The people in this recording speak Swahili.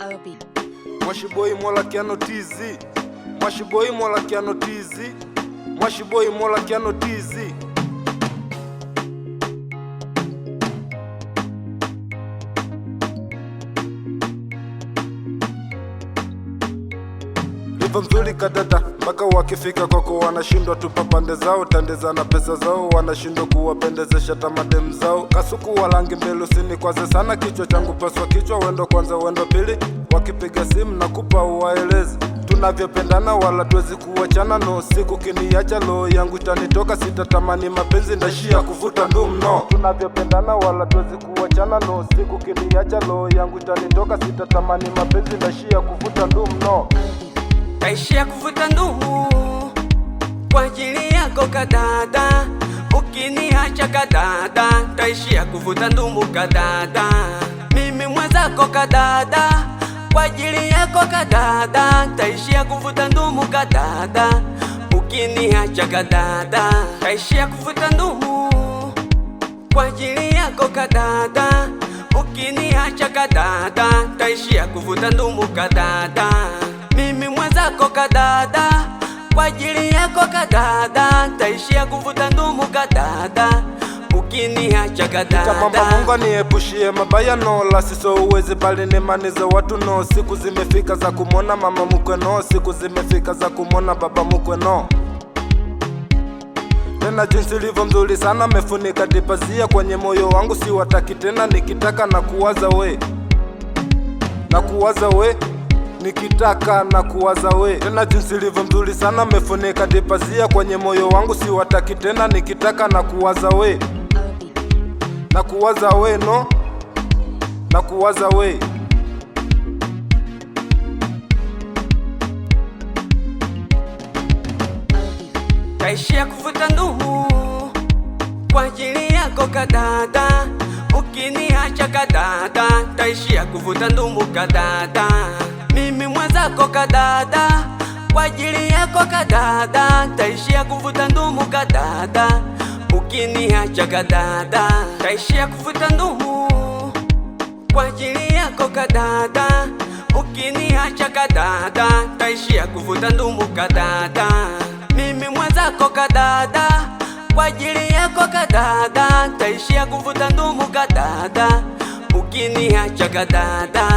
Obi. Mwashiboi mola kiano tizi. Mwashiboi mola kiano tizi. Mwashiboi mola kiano tizi. Lipo mzuri kadada, mpaka wakifika kwako wanashindwa tupa pande zao. Tandeza na pesa zao, wanashindwa kuwapendezesha tamadem zao. Kasuku walangi mbele usini kwaze sana, kichwa changu paswa kichwa. Wendo kwanza wendo pili, wakipiga simu na kupa uwaeleze tunavyopendana wala tuwezi kuwachana. No siku kiniacha lo yangu itanitoka, sitatamani mapenzi ndashia kuvuta ndum no. Tunavyopendana wala tuwezi kuwachana. No siku kiniacha lo yangu itanitoka, sitatamani mapenzi ndashia kuvuta ndum no. Taishia kuvuta ndumu kwa ajili yako kadada, ukiniacha kadada. Taishia kuvuta ndumu kadada, mimi mwenzako kadada, kwa ajili yako kadada. Taishia kuvuta ndumu kadada, ukiniacha kadada. Taishia kuvuta ndumu kwa ajili yako kadada, ukiniacha kadada. Taishia kuvuta ndumu kadada, mimi mwenzako kadada, kwa ajili yako kadada. Taishia kuvuta ndumu kadada, ukiniacha kadada. Nitamwomba Mungu aniepushie mabaya no, la siso uwezi bali ni mani za watu no. Siku zimefika za kumwona mama mkwe no, siku zimefika za kumwona baba mkwe no. Tena jinsi livyo mzuri sana, mefunika dipazia kwenye moyo wangu, si wataki tena. Nikitaka na kuwaza we, na kuwaza we, nikitaka na kuwaza we. Tena jinsi livyo mzuri sana, mefunika dipazia kwenye moyo wangu, si wataki tena. Nikitaka na kuwaza we, na kuwaza we no, na kuwaza we. Taishia kuvuta ndumu kwa ajili yako kadada, ukiniacha kadada. Taishia kuvuta ndumu kadada, mimi mwenzako kadada, kwa ajili yako kadada. Taishia kuvuta ndumu kadada, ukiniacha kadada. Taishia kuvuta ndumu kwa ajili yako kadada, ukiniacha kadada. Taishia kuvuta ndumu kadada, mimi mwenzako kadada, kwa ajili yako kadada. Taishia kuvuta ndumu kadada, ukiniacha kadada.